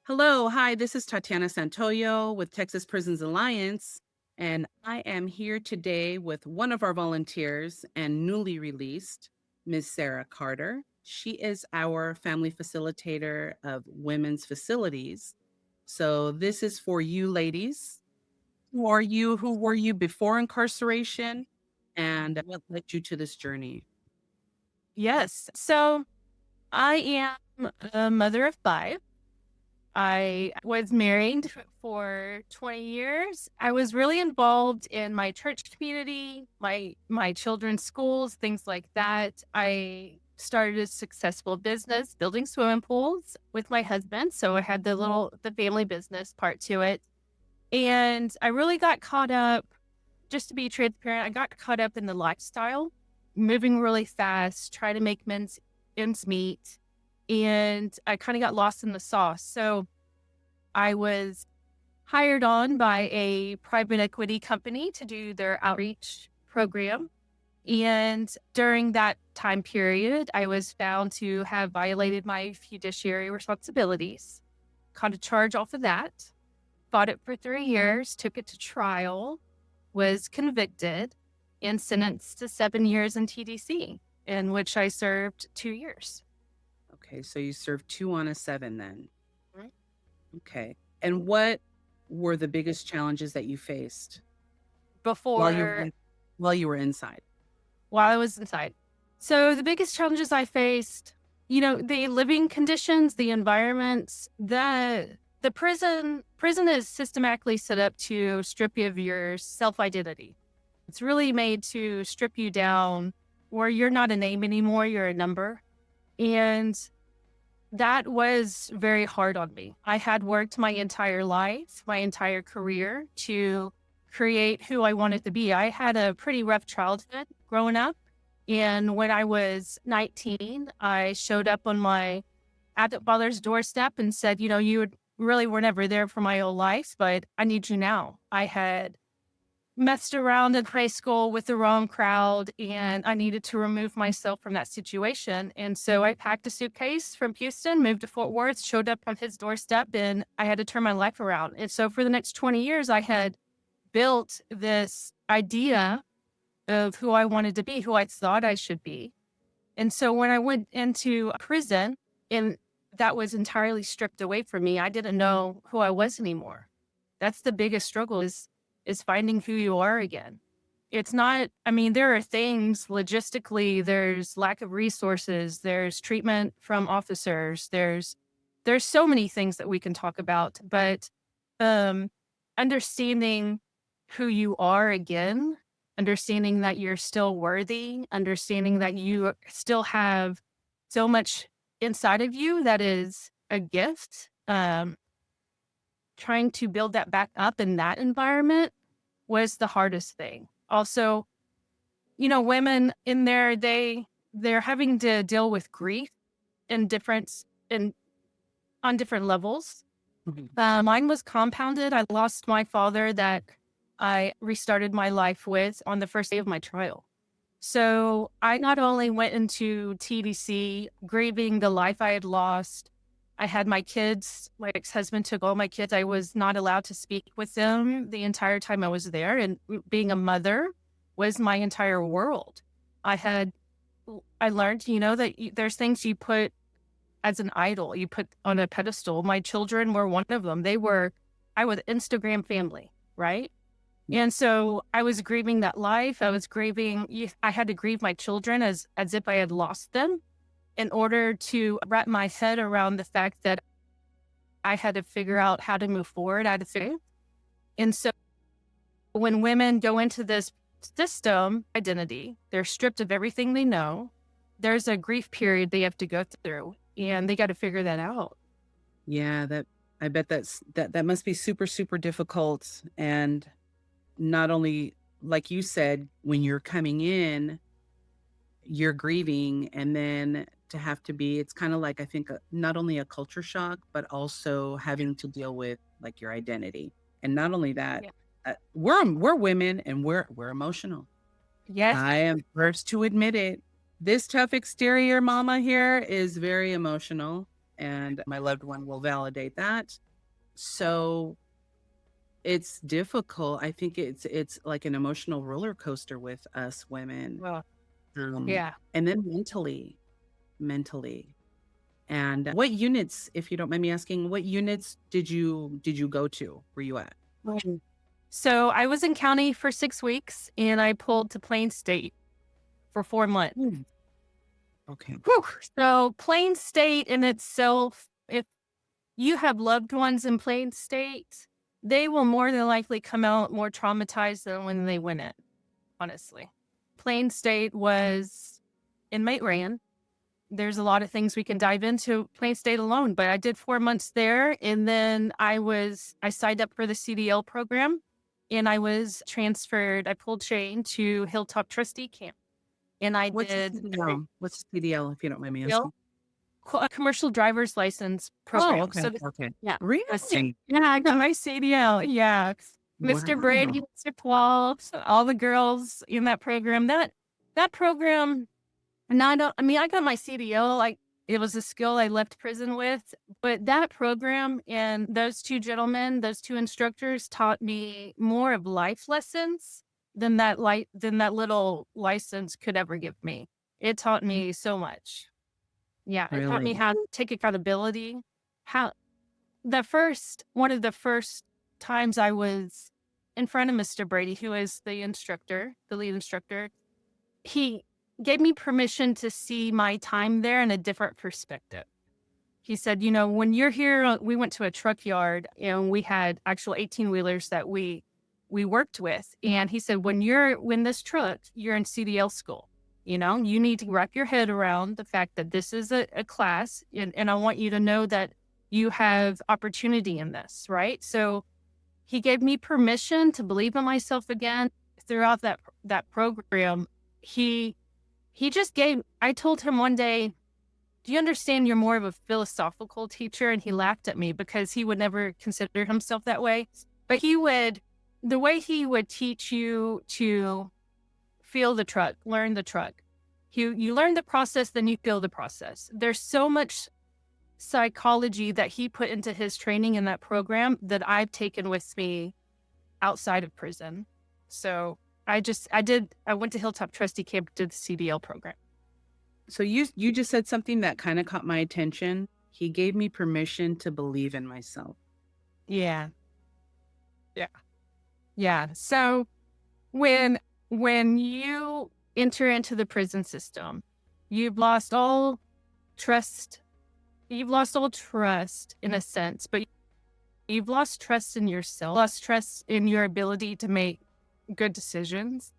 Hello, hi, this is Tatiana Santoyo with Texas Prisons Alliance, and I am here today with one of our volunteers and newly released, Ms. Sarah Carter. She is our family facilitator of women's facilities. So this is for you ladies. Who are you? Who were you before incarceration? And what led you to this journey? Yes. So I am a mother of five. I was married for 20 years. I was really involved in my church community, my children's schools, things like that. I started a successful business building swimming pools with my husband. So I had the family business part to it. And I really got caught up, just to be transparent, I got caught up in the lifestyle, moving really fast, trying to make men's ends meet. And I kind of got lost in the sauce. So I was hired on by a private equity company to do their outreach program. And during that time period, I was found to have violated my fiduciary responsibilities, caught a charge off of that, fought it for 3 years, took it to trial, was convicted, and sentenced to 7 years in TDC, in which I served 2 years. Okay, so you served two on a seven then. Right. Okay. And what were the biggest challenges that you faced while you were Before, in while you were inside? while I was inside. So the biggest challenges I faced, the living conditions, the environments, the prison is systematically set up to strip you of your self identity. It's really made to strip you down where you're not a name anymore, you're a number. And that was very hard on me. I had worked my entire life, my entire career to create who I wanted to be. I had a pretty rough childhood growing up. And when I was 19, I showed up on my adoptive father's doorstep and said, really were never there for my whole life, but I need you now. I had messed around in high school with the wrong crowd and I needed to remove myself from that situation. And so I packed a suitcase from Houston, moved to Fort Worth, showed up on his doorstep, and I had to turn my life around. And so for the next 20 years, I had built this idea of who I wanted to be, who I thought I should be. And so when I went into prison and that was entirely stripped away from me, I didn't know who I was anymore. That's the biggest struggle is finding who you are again. It's not, I mean, there are things logistically, there's lack of resources, there's treatment from officers, there's so many things that we can talk about, but um understanding who you are again, understanding that you're still worthy, understanding that you still have so much inside of you that is a gift. Trying to build that back up in that environment was the hardest thing. Also, women in there, they're having to deal with grief in different in on different levels. Mhm. Mine was compounded. I lost my father that I restarted my life with on the first day of my trial. So I not only went into TDC grieving the life I had lost, I had my kids, my ex husband took all my kids. I was not allowed to speak with them the entire time I was there. And being a mother was my entire world. I had, I learned, that there's things you put as an idol, you put on a pedestal. My children were one of them. I was Instagram family, right? And so I was grieving that life. I was grieving, I had to grieve my children as if I had lost them in order to wrap my head around the fact that I had to figure out how to move forward. I had to figure. And so when women go into this system identity, they're stripped of everything they know. There's a grief period they have to go through and they got to figure that out. Yeah, I bet that must be super, super difficult. And not only, like you said, when you're coming in, you're grieving, and then to have to be, it's kind of like, I think, not only a culture shock, but also having to deal with like your identity. And not only that, Yeah. we're women and we're emotional. Yes. I am first to admit it. This tough exterior mama here is very emotional. and my loved one will validate that. So it's difficult. I think it's like an emotional roller coaster with us women. Well, Um, yeah. and then mentally. And what units, if you don't mind me asking, what units did you go to? Were you at? Mhm. So I was in county for 6 weeks and I pulled to Plain State for 4 months. Mm, okay. Whew. So Plain State in itself, if you have loved ones in Plain State, they will more than likely come out more traumatized than when they went in, honestly. Plain State was inmate ran. There's a lot of things we can dive into Plain State alone, but I did 4 months there. And then I signed up for the CDL program and I was transferred. I pulled chain to Hilltop Trustee Camp. And I What's a did CDL? What's a CDL, if you don't mind me a asking? commercial driver's license Oh, program. okay. So, Okay. yeah. Really? Yeah, I got my CDL. Yeah. Mr. Brady, Wow. Mr. Paul, all the girls in that program. That program, and I don't, I mean, I got my CDL. Like it was a skill I left prison with, but that program and those two gentlemen, those two instructors taught me more of life lessons than that little license could ever give me. It taught me so much. Yeah, it taught me Really? how to take accountability. How one of the first times I was in front of Mr. Brady, who is the instructor, the lead instructor, he gave me permission to see my time there in a different perspective. He said, when you're here, we went to a truck yard and we had actual 18 wheelers that we worked with. And he said, when this truck, you're in CDL school. You need to wrap your head around the fact that this is a class. And I want you to know that you have opportunity in this, right? So he gave me permission to believe in myself again throughout that program. He I told him one day, do you understand you're more of a philosophical teacher? And he laughed at me because he would never consider himself that way. But the way he would teach you to feel the truck, learn the truck. You learn the process, then you feel the process. There's so much psychology that he put into his training in that program that I've taken with me outside of prison. So I went to Hilltop Trustee Camp, did the CDL program. So you just said something that kind of caught my attention. He gave me permission to believe in myself. Yeah. Yeah. Yeah. So when you enter into the prison system, you've lost all trust. You've lost all trust in a sense, but you've lost trust in yourself, lost trust in your ability to make good decisions.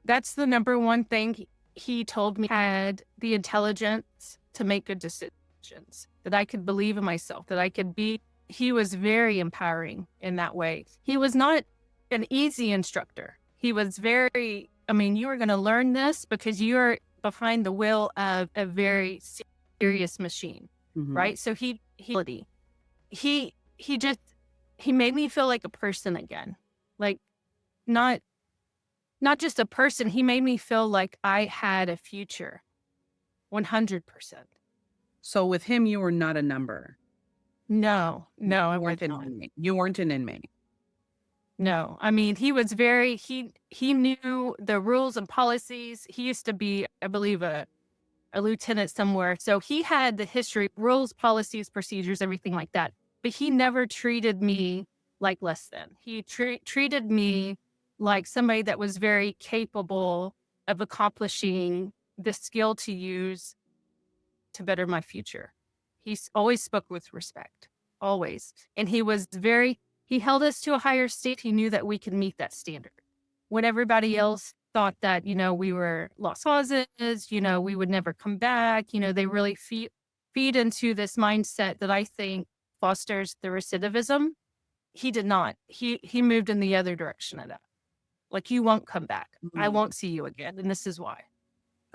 That's the number one thing he told me. Had the intelligence to make good decisions, that I could believe in myself, that I could be. He was very empowering in that way. He was not an easy instructor. He was very, you are going to learn this because you're behind the wheel of a very serious machine, Mhm. right? So he made me feel like a person again, like not just a person. He made me feel like I had a future, 100%. So with him, you were not a number. No, I You weren't wasn't. an inmate. You weren't an inmate. No, he was he knew the rules and policies. He used to be, I believe, a lieutenant somewhere. So he had the history, rules, policies, procedures, everything like that. But he never treated me like less than. He treated me like somebody that was very capable of accomplishing the skill to use to better my future. Always spoke with respect, always. And he held us to a higher state. He knew that we could meet that standard. When everybody else thought that, we were lost causes, we would never come back, they really feed into this mindset that I think fosters the recidivism. He did not. He moved in the other direction of that. Like, you won't come back. I Mhm. won't see you again. And this is why.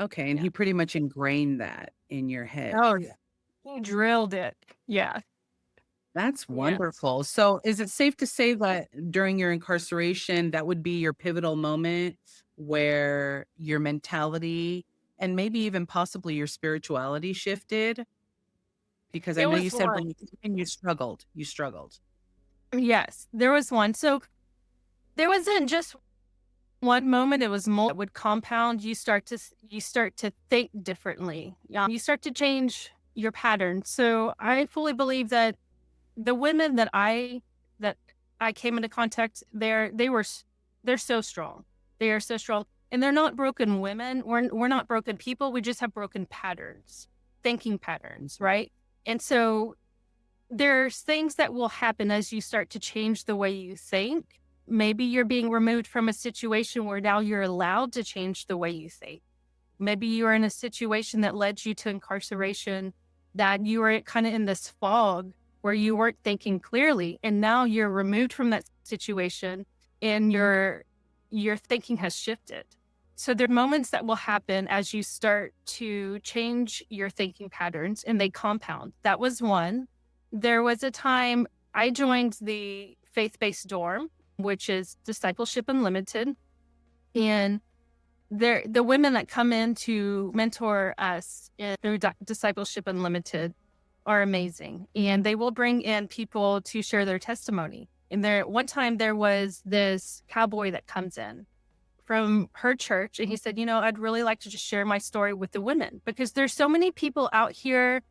Okay, and Yeah. he pretty much ingrained that in your head. Oh, yeah. He drilled it. Yeah. That's Yeah. wonderful. So is it safe to say that during your incarceration, that would be your pivotal moment where your mentality and maybe even possibly your spirituality shifted? Because I It know was you said one. when you struggled, you struggled. Yes, there was one. So there wasn't just one moment, it was more that would compound. You start to think differently. You start to change your pattern. So I fully believe that the women that I came into contact, they're so strong. They are so strong. And they're not broken women. We're not broken people. We just have broken patterns, thinking patterns, right? And so there's things that will happen as you start to change the way you think. Maybe you're being removed from a situation where now you're allowed to change the way you think. Maybe you were in a situation that led you to incarceration, that you were kind of in this fog where you weren't thinking clearly. And now you're removed from that situation and your thinking has shifted. So there are moments that will happen as you start to change your thinking patterns and they compound. That was one. There was a time I joined the faith-based dorm, which is Discipleship Unlimited. And the women that come in to mentor us through Discipleship Unlimited are amazing. And they will bring in people to share their testimony. And one time there was this cowboy that comes in from her church. And he said, I'd really like to just share my story with the women because there's so many people out here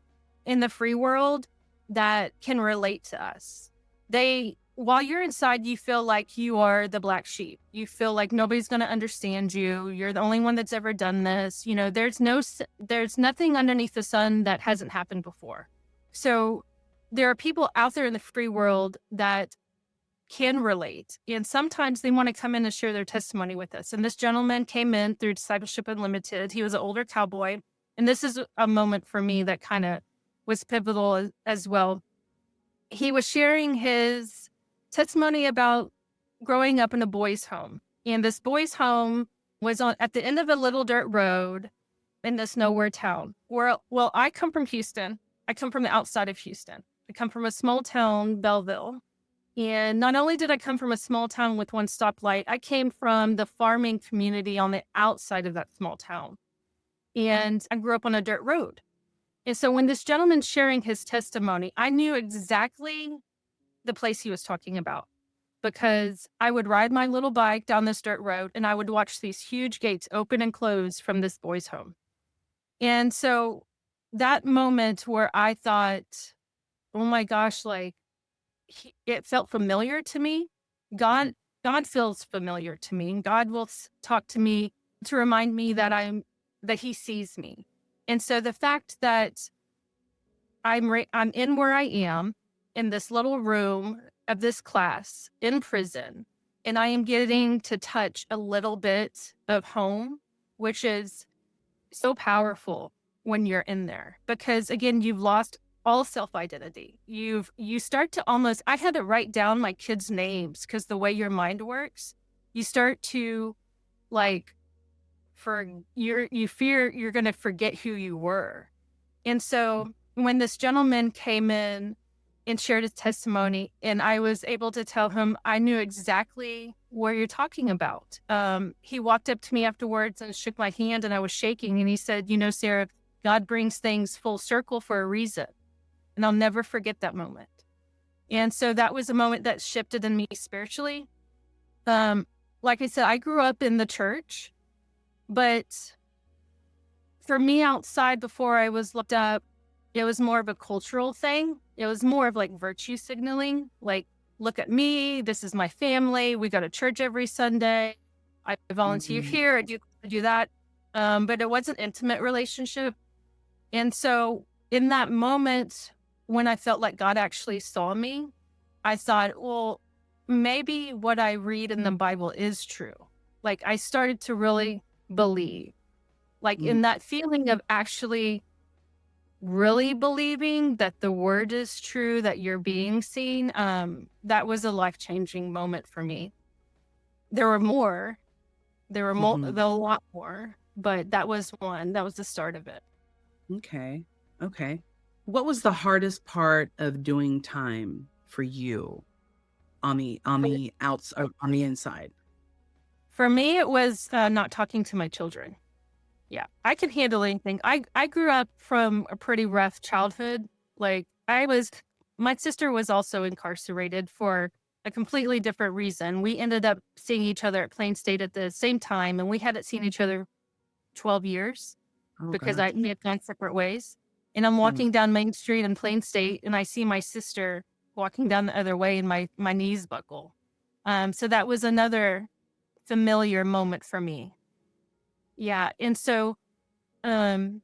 in the free world that can relate to us. While you're inside, you feel like you are the black sheep. You feel like nobody's going to understand you. You're the only one that's ever done this. There's nothing underneath the sun that hasn't happened before. So there are people out there in the free world that can relate. And sometimes they want to come in and share their testimony with us. And this gentleman came in through Discipleship Unlimited. He was an older cowboy. And this is a moment for me that kind of was pivotal as well. He was sharing his testimony about growing up in a boys' home. And this boys' home was at the end of a little dirt road in this nowhere town. Well, I come from Houston. I come from the outside of Houston. I come from a small town, Belleville. And not only did I come from a small town with one stoplight, I came from the farming community on the outside of that small town. And I grew up on a dirt road. And so when this gentleman's sharing his testimony, I knew exactly the place he was talking about because I would ride my little bike down this dirt road and I would watch these huge gates open and close from this boys' home. And so that moment where I thought, oh my gosh, it felt familiar to me. God feels familiar to me. God will talk to me to remind me that he sees me. And so the fact that I'm in where I am in this little room of this class in prison, and I am getting to touch a little bit of home, which is so powerful when you're in there, because again, you've lost all self-identity. You start to I had to write down my kids' names because the way your mind works, you start to you fear you're going to forget who you were. And so when this gentleman came in and shared his testimony and I was able to tell him, I knew exactly what you're talking about. He walked up to me afterwards and shook my hand and I was shaking. And he said, Sarah, God brings things full circle for a reason. And I'll never forget that moment. And so that was a moment that shifted in me spiritually. Like I said, I grew up in the church, but for me outside before I was looked up, it was more of a cultural thing. It was more of virtue signaling, look at me, this is my family, we go to church every Sunday, I volunteer here, I do that. But it was an intimate relationship. And so in that moment, when I felt like God actually saw me, I thought, well, maybe what I read in the Bible is true. I started to really believe, in that feeling of actually really believing that the word is true, that you're being seen. That was a life-changing moment for me. There were more, a lot more, but that was one. That was the start of it. Okay. What was the hardest part of doing time for you on the outside, on the inside? For me, it was not talking to my children. Yeah, I can handle anything. I grew up from a pretty rough childhood. Like my sister was also incarcerated for a completely different reason. We ended up seeing each other at Plain State at the same time, and we hadn't seen each other 12 years Oh because gosh. we had gone separate ways. And I'm Mm. walking down Main Street in Plain State, and I see my sister walking down the other way, and my knees buckle. So that was another familiar moment for me. Yeah, and so um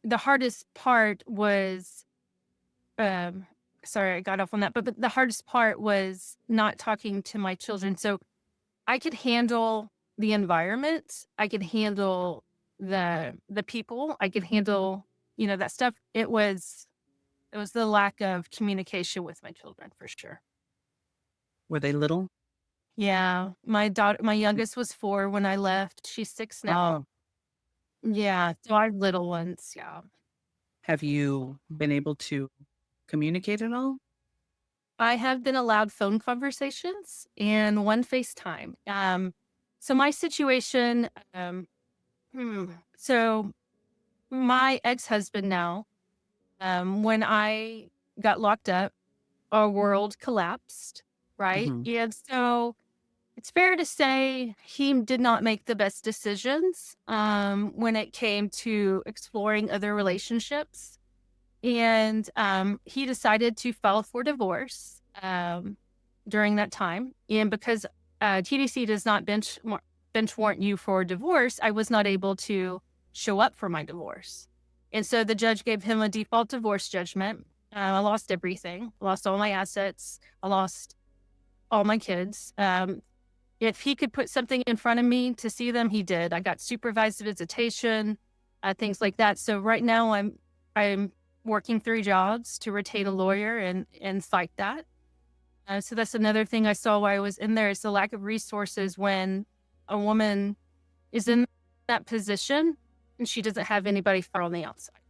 the hardest part was, um sorry, I got off on that, but the hardest part was not talking to my children. So I could handle the environment, I could handle the people, I could handle, that stuff. It was the lack of communication with my children for sure. Were they little? Yeah, my youngest was 4 when I left. She's 6 now. Oh, Yeah, so I have little ones, yeah. have you been able to communicate at all? I have been allowed phone conversations and one FaceTime. So my situation, so my ex-husband now, when I got locked up, our world collapsed, right? Mhm. And so it's fair to say he did not make the best decisions when it came to exploring other relationships. And he decided to file for divorce during that time. And because TDC does not bench warrant you for divorce, I was not able to show up for my divorce. And so the judge gave him a default divorce judgment. I lost everything, lost all my assets, I lost all my kids. If he could put something in front of me to see them, he did. I got supervised visitation, things like that. So right now I'm working 3 jobs to retain a lawyer and fight that. So that's another thing I saw while I was in there is the lack of resources when a woman is in that position and she doesn't have anybody for her on the outside.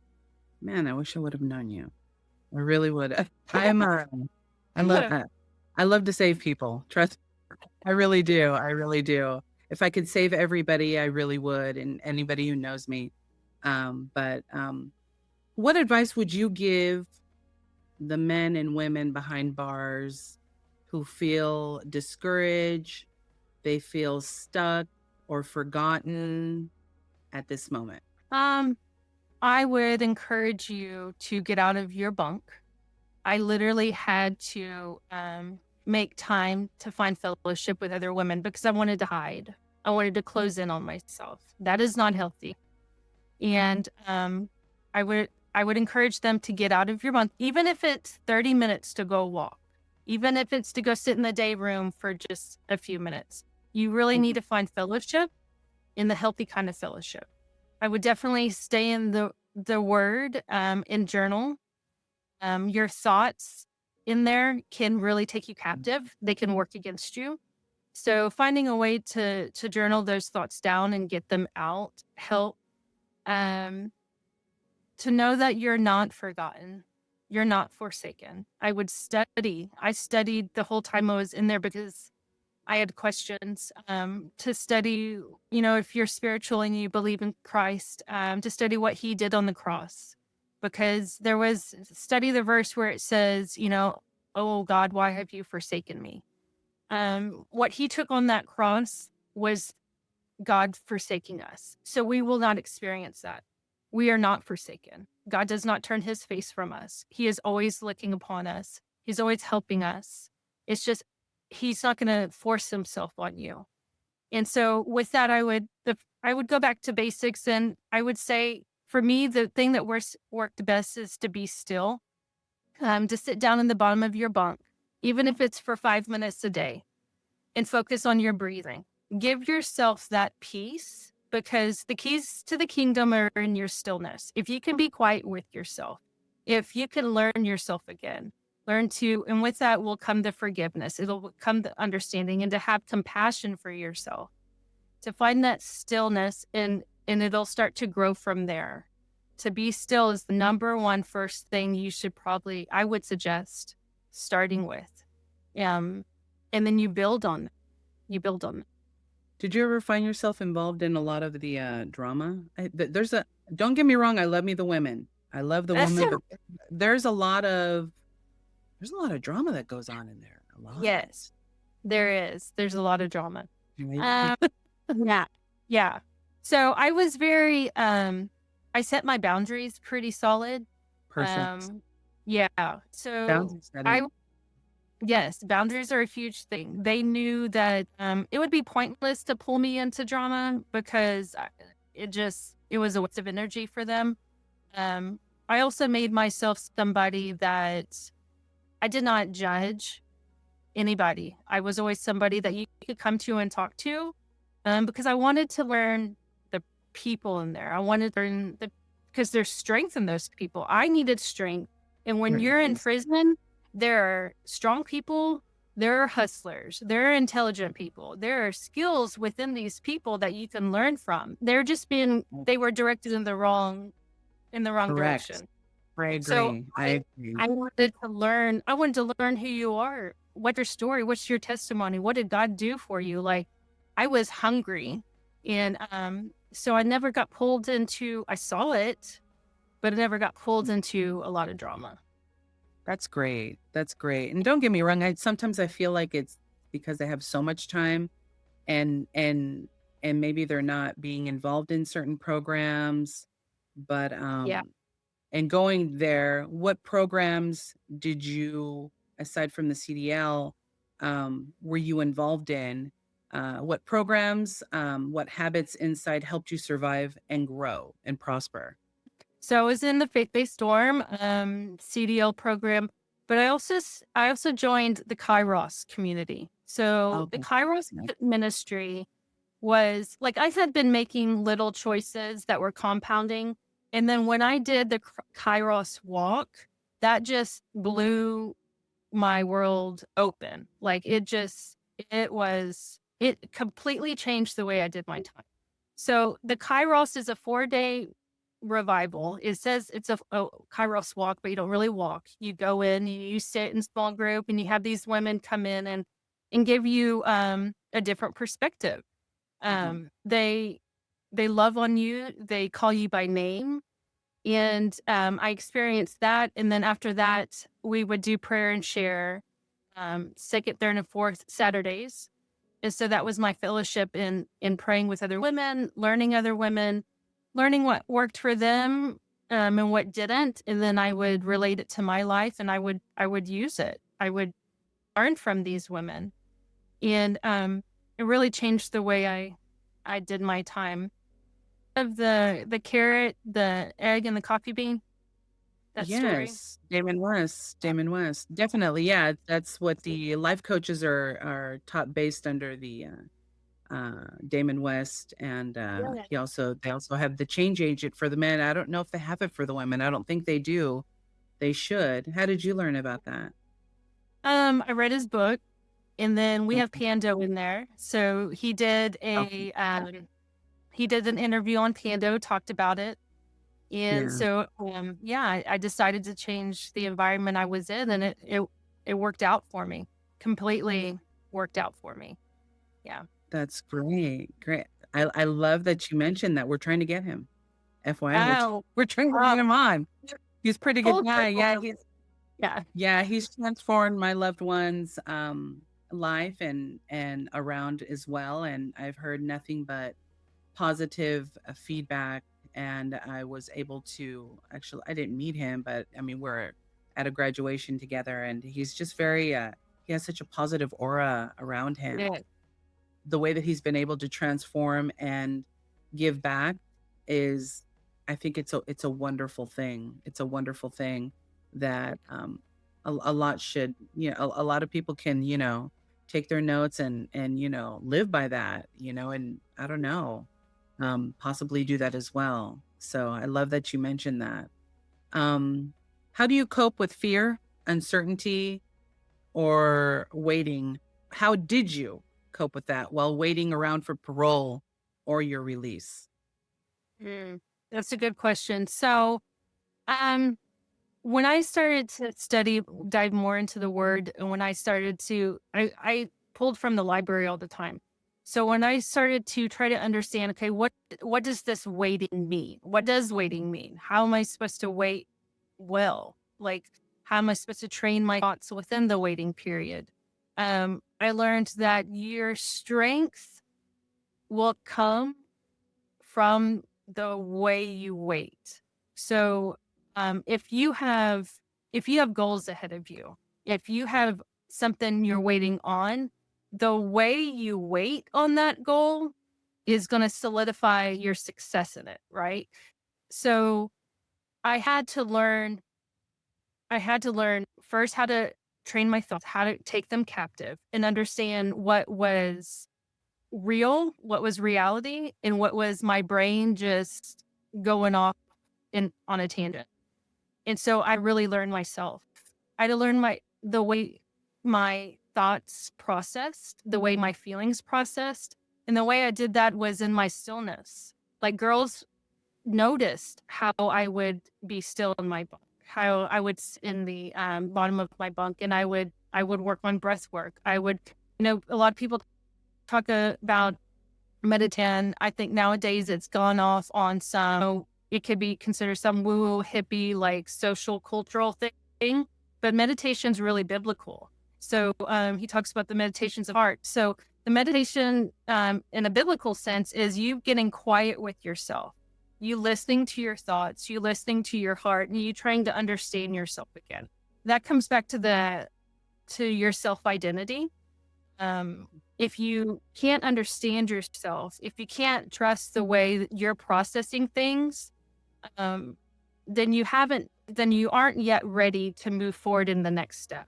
Man, I wish I would have known you. I really would. I'm I love I love to save people. Trust I really do. I really do. If I could save everybody, I really would, and anybody who knows me. But what advice would you give the men and women behind bars who feel discouraged, they feel stuck or forgotten at this moment? um, I would encourage you to get out of your bunk. I literally had to make time to find fellowship with other women because I wanted to hide. I wanted to close in on myself. That is not healthy. And I would encourage them to get out of your bunk, even if it's 30 minutes to go walk, even if it's to go sit in the day room for just a few minutes. You really need Mhm. to find fellowship in the healthy kind of fellowship. I would definitely stay in the word and journal. Your thoughts in there can really take you captive. They can work against you. So finding a way to journal those thoughts down and get them out help um, to know that you're not forgotten. You're not forsaken. I would study. I studied the whole time I was in there because I had questions to study, if you're spiritual and you believe in Christ, to study what he did on the cross. Because there was, study the verse where it says, oh God, why have you forsaken me? What he took on that cross was God forsaking us. So we will not experience that. We are not forsaken. God does not turn his face from us. He is always looking upon us. He's always helping us. It's just, he's not going to force himself on you. And so with that, I would go back to basics and I would say for me, the thing that worked best is to be still, to sit down in the bottom of your bunk, even if it's for 5 minutes a day and focus on your breathing. Give yourself that peace because the keys to the kingdom are in your stillness. If you can be quiet with yourself, if you can learn yourself again, and with that will come the forgiveness. It'll come the understanding and to have compassion for yourself, to find that stillness and it'll start to grow from there. To be still is the number one first thing I would suggest starting with. Um, and then you build on that. You build on that. Did you ever find yourself involved in a lot of the, drama? There's a don't get me wrong, I love me the women. I love the That's women, so but there's a lot of there's a lot of drama that goes on in there, a lot, yes, there is. There's a lot of drama. right? Um, yeah, yeah. So I was very, I set my boundaries pretty solid. Perfect. Um, yeah. So Boundary I setting. yes, boundaries are a huge thing. They knew that it would be pointless to pull me into drama because it was a waste of energy for them. Um, I also made myself somebody that I did not judge anybody. I was always somebody that you could come to and talk to, because I wanted to learn the people in there. I wanted to learn because there's strength in those people. I needed strength. And when There you're in is. prison, there are strong people, there are hustlers, there are intelligent people, there are skills within these people that you can learn from. They were directed in the wrong Correct. direction. I So agree. I agree. I wanted to learn who you are. What's your story? What's your testimony? What did God do for you? Like I was hungry and so I never got pulled into I saw it, but I never got pulled into a lot of drama. That's great. That's great. And don't get me wrong, sometimes I feel like it's because they have so much time and and and maybe they're not being involved in certain programs, but Yeah. and going there, what programs did you, aside from the CDL, were you involved in? What programs, what habits inside helped you survive and grow and prosper? So I was in the faith-based dorm CDL program, but I also joined the Kairos community. So the Okay. Kairos Yeah. ministry was like I had been making little choices that were compounding. And then when I did the Kairos walk, that just blew my world open. Like it completely changed the way I did my time. So the Kairos is a 4-day revival. It says it's a Kairos walk, but you don't really walk. You go in, you sit in small group, and you have these women come in and give you a different perspective. Mhm. They love on you. They call you by name. And I experienced that. And then after that, we would do prayer and share second, third, and fourth Saturdays. And so that was my fellowship in praying with other women, learning other women, learning what worked for them and what didn't. And then I would relate it to my life and I would use it. I would learn from these women. And it really changed the way I did my time. Of the carrot, the egg, and the coffee bean, that story. Yes, Damon West, Damon West. Definitely, yeah, that's what the life coaches are taught based under the, Damon West, and, Yeah. they also have the change agent for the men. I don't know if they have it for the women. I don't think they do. They should. How did you learn about that? I read his book, and then we have Okay. Pando in there. So Okay. he did an interview on Pando, talked about it. And Yeah, so, yeah, I decided to change the environment I was in, and it worked out for me. Completely worked out for me. Yeah. that's great, great. I love that you mentioned that. We're trying to get him. FYI, Oh, we're trying to get um, him on. He's a pretty good full guy. circle. Yeah. Yeah, he's transformed my loved one's, life and around as well, and I've heard nothing but positive, feedback, and I was able to actually I didn't meet him, but, I mean, we're at a graduation together, and he's just very, he has such a positive aura around him. Yeah. The way that he's been able to transform and give back is I think it's a wonderful thing. It's a wonderful thing that, a lot should, a lot of people can, take their notes and, live by that, and I don't know, possibly do that as well. So I love that you mentioned that. Um, how do you cope with fear, uncertainty, or waiting? How did you cope with that while waiting around for parole or your release? Mm, that's a good question. So, um, when I started to dive more into the word, and when I started to, I pulled from the library all the time. So when I started to try to understand, okay, what does this waiting mean? What does waiting mean? How am I supposed to wait well? Like, how am I supposed to train my thoughts within the waiting period? I learned that your strength will come from the way you wait. So, if you have goals ahead of you, if you have something you're waiting on, the way you wait on that goal is going to solidify your success in it, right? So, I had to learn I had to learn first how to train my thoughts, how to take them captive and understand what was real, what was reality, and what was my brain just going off in on a tangent. And so I really learned myself. I had to learn the way my thoughts processed, the way my feelings processed. And the way I did that was in my stillness. Like girls noticed how I would be still in my bunk, how I would sit in the bottom of my bunk and I would work on breath work. I would, a lot of people talk about meditation. I think nowadays it's gone off on some, it could be considered some woo hippie, like social cultural thing, but meditation's really biblical. So he talks about the meditations of heart. So the meditation in a biblical sense is you getting quiet with yourself, you listening to your thoughts, you listening to your heart, and you trying to understand yourself again. That comes back to your self identity. If you can't understand yourself, if you can't trust the way that you're processing things, um, then you aren't yet ready to move forward in the next step.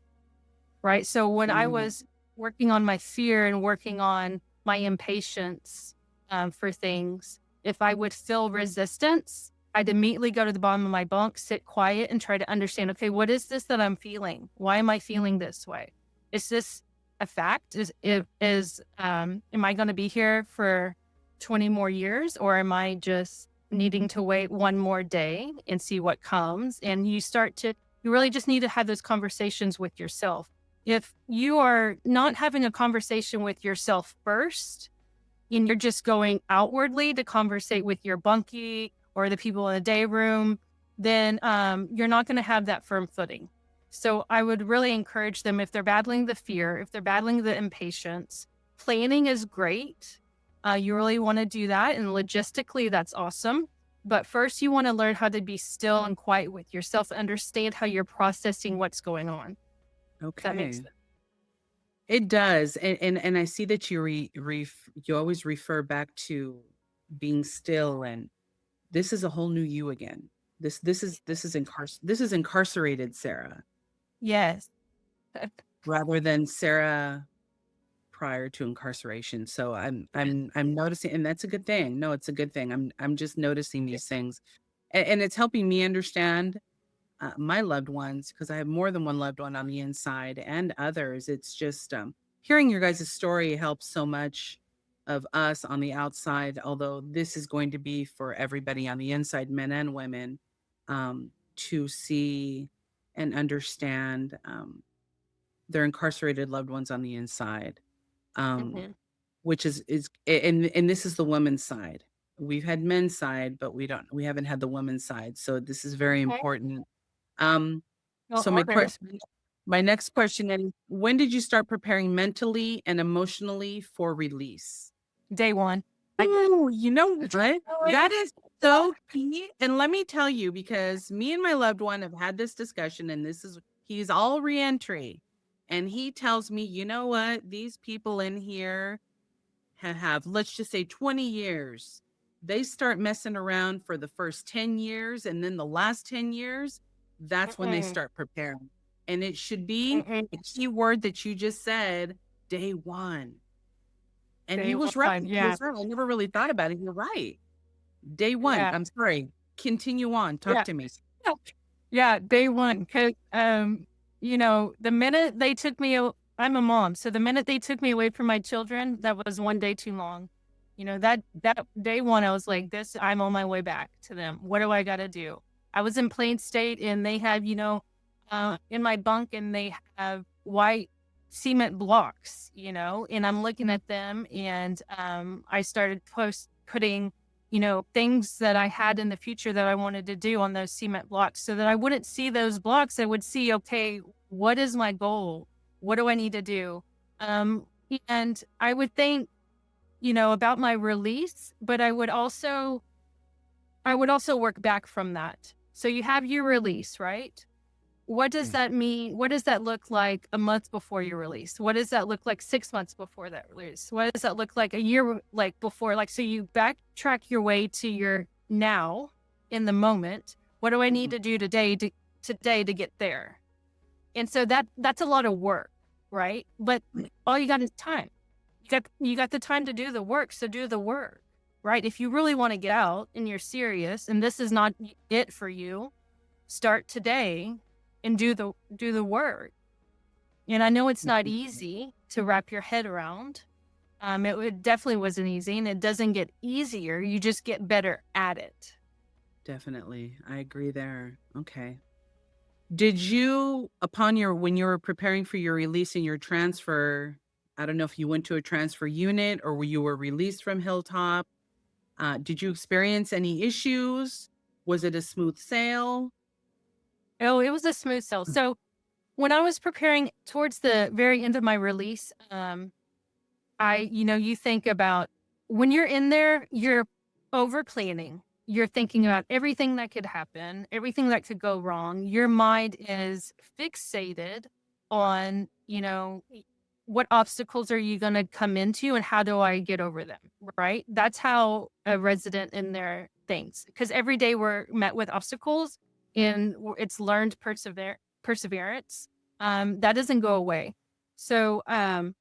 Right. So when I Mm, was working on my fear and working on my impatience for things, if I would feel resistance, I'd immediately go to the bottom of my bunk, sit quiet, and try to understand, okay, what is this that I'm feeling? Why am I feeling this way? Is this a fact? Am I going to be here for 20 more years, or am I just needing to wait one more day and see what comes? And you really just need to have those conversations with yourself. If you are not having a conversation with yourself first, and you're just going outwardly to conversate with your bunkie or the people in the day room, then you're not going to have that firm footing. So I would really encourage them, if they're battling the fear, if they're battling the impatience, planning is great. You really want to do that. And logistically, that's awesome. But first, you want to learn how to be still and quiet with yourself, understand how you're processing what's going on. If that makes okay. sense. It does. And I see that you always refer back to being still, and this is a whole new you again. This is incarcerated Sarah Yes. rather than Sarah prior to incarceration. So I'm noticing, and that's a good thing. No, it's a good thing. I'm just noticing these things, and it's helping me understand my loved ones, because I have more than one loved one on the inside and others. It's just hearing your guys' story helps so much of us on the outside, although this is going to be for everybody on the inside, men and women, to see and understand their incarcerated loved ones on the inside. Um, Mhm. which and this is the woman's side. We've had men's side, but we haven't had the woman's side. So this is very Okay. important. Um, Well, so honors. my next question is, when did you start preparing mentally and emotionally for release? Day one. Oh, you know what? That is so key. And let me tell you, because me and my loved one have had this discussion, and he's all reentry. And he tells me, you know what? These people in here have, let's just say, 20 years. They start messing around for the first 10 years, and then the last 10 years, that's when they Mm-mm. start preparing. And it should be Mm-mm. a key word that you just said, day one. And Day he was right. one. He Yeah. was right. I never really thought about it. You're right. Day one. Yeah. I'm sorry. Continue on. Talk Yeah. to me. Yeah. Yeah. Day one. Cause, the minute they took me, I'm a mom. So the minute they took me away from my children, that was one day too long. That day one, I was like, I'm on my way back to them. What do I got to do? I was in Plain State and they have, in my bunk and they have white cement blocks, and I'm looking at them, and I started putting, things that I had in the future that I wanted to do on those cement blocks so that I wouldn't see those blocks. I would see, okay, what is my goal? What do I need to do? Um, and I would think, about my release, but I would also work back from that. So you have your release, right? What does Yeah. that mean? What does that look like a month before your release? What does that look like 6 months before that release? What does that look like a year before? So you backtrack your way to your now in the moment. What do I need Mhm. to do today to get there? And so that's a lot of work, right? But all you got is time. You got the time to do the work, so do the work, right? If you really want to get out and you're serious and this is not it for you, start today and do the work. And I know it's not easy to wrap your head around. It definitely wasn't easy, and it doesn't get easier. You just get better at it. Definitely. I agree there. Okay. Did you, upon your when you were preparing for your release and your transfer, I don't know if you went to a transfer unit or you were released from Hilltop, did you experience any issues? Was it a smooth sail? Oh, it was a smooth sail. So when I was preparing towards the very end of my release, you think about when you're in there, you're over planning. You're thinking about everything that could happen, everything that could go wrong. Your mind is fixated on, what obstacles are you going to come into and how do I get over them? Right. That's how a resident in there thinks. Because every day we're met with obstacles and it's learned perseverance. That doesn't go away. So, I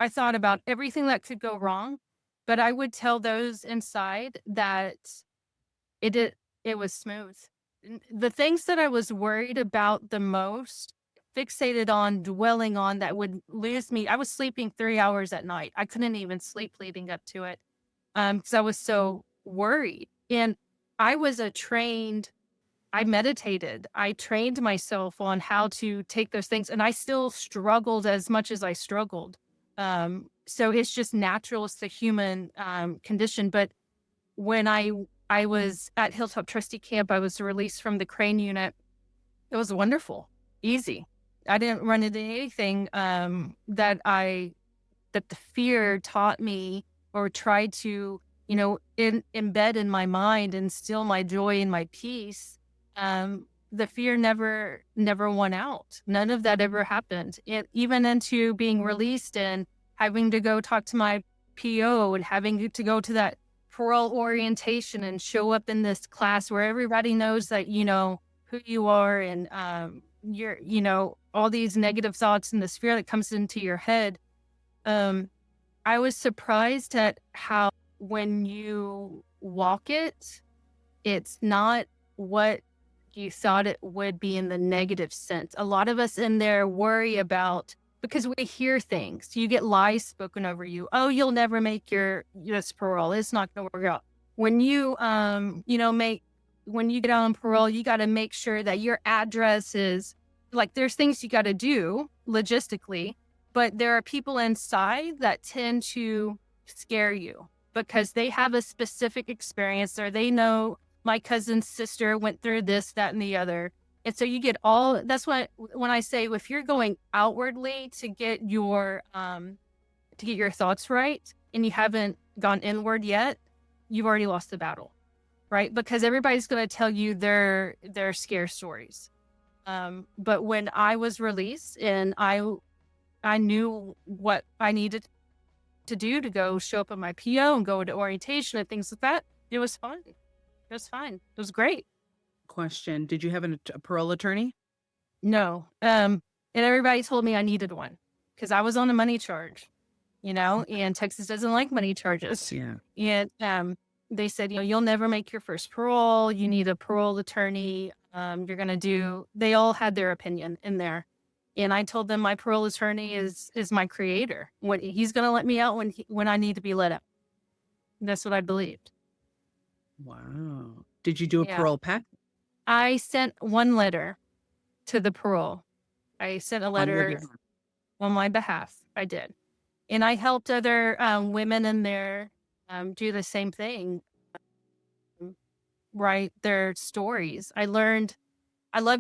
thought about everything that could go wrong, but I would tell those inside that it did it was smooth. The things that I was worried about the most, fixated on, dwelling on that would lose me. I was sleeping 3 hours at night. I couldn't even sleep leading up to it, because I was so worried. And I was a trained I meditated. I trained myself on how to take those things, and I still struggled as much as I struggled. So it's just natural. It's the human condition. But when I was at Hilltop Trustee Camp, I was released from the crane unit. It was wonderful, easy. I didn't run into anything that the fear taught me or tried to, embed in my mind and still my joy and my peace. The fear never won out. None of that ever happened. Even into being released and having to go talk to my PO and having to go to that parole orientation and show up in this class where everybody knows that who you are, and you're all these negative thoughts and this fear that comes into your head. um I was surprised at how when you walk it, it's not what you thought it would be in the negative sense. A lot of us in there worry about, because we hear things. You get lies spoken over you. Oh, you'll never make your this parole. It's not going to work out. When you make when you get out on parole, you got to make sure that your address is there's things you got to do logistically, but there are people inside that tend to scare you because they have a specific experience or they know my cousin's sister went through this, that, and the other. And so you get that's what, when I say, if you're going outwardly to get your thoughts right and you haven't gone inward yet, you've already lost the battle, right? Because everybody's going to tell you their scare stories. But when I was released and I knew what I needed to do to go show up at my PO and go to orientation and things like that, it was fun. It was fine. It was great. Question. Did you have a parole attorney? No. And everybody told me I needed one because I was on a money charge, and Texas doesn't like money charges. Yeah. And they said, you'll never make your first parole. You need a parole attorney. They all had their opinion in there. And I told them my parole attorney is my creator. He's going to let me out when I need to be let out. That's what I believed. Wow. Did you do a Yeah. parole pack I sent one letter to the parole. I sent a on your letter. behalf? on my behalf. I did. And I helped other women in there do the same thing, write their stories. I loved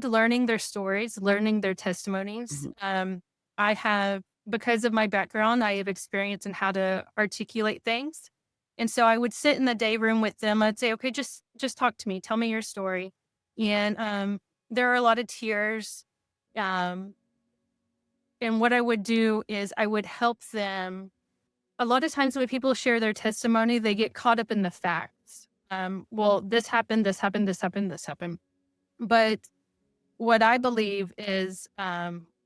learning their stories, learning their testimonies. Mhm. I have, because of my background, I have experience in how to articulate things. And so I would sit in the day room with them. I'd say, okay, just talk to me. Tell me your story. And there are a lot of tears. Um, and what I would do is I would help them. A lot of times when people share their testimony, they get caught up in the facts. Well, this happened, this happened, this happened, this happened. But what I believe is,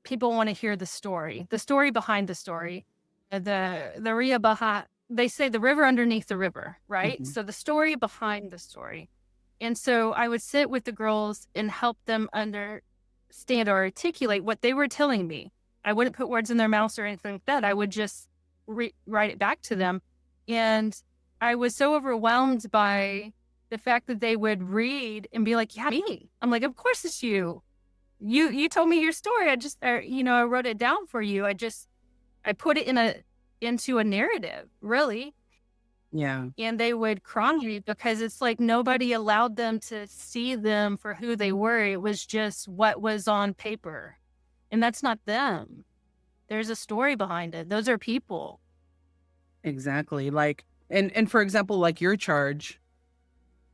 people wanna hear the story behind the story. The Ria Baha they say the river underneath the river, right? Mhm. So the story behind the story. And so I would sit with the girls and help them understand or articulate what they were telling me. I wouldn't put words in their mouths or anything like that. I would just write it back to them. And I was so overwhelmed by the fact that they would read and be like, "Yeah, me." I'm like, "Of course it's you. You told me your story. I just, I wrote it down for you. I put it into a narrative, really." Yeah, And they would cry because it's like nobody allowed them to see them for who they were. It was just what was on paper. And that's not them. There's a story behind it. Those are people. exactly. Like, and for example, like your charge,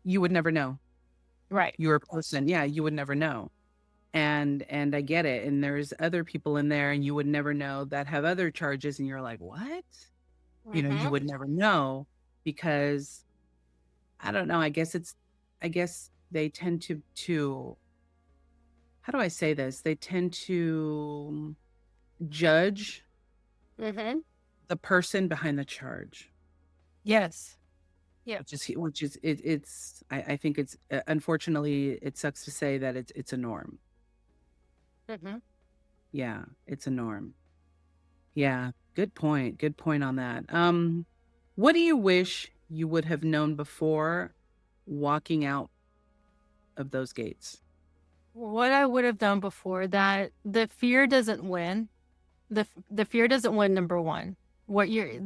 you would never know. Right. You're a person, yeah, you would never know. And I get it. And there's other people in there and you would never know that have other charges and you're like, "What?" You Hmm. would never know because I don't know, I guess they tend to how do I say this? They tend to judge Hmm. the person behind the charge, Yes. Yeah. which is it's I think it's unfortunately it sucks to say that it's a norm. Hmm. Yeah, it's a norm. Yeah, good point. Good point on that. What do you wish you would have known before walking out of those gates? What I would have done before that, the fear doesn't win. The fear doesn't win, number one. What you're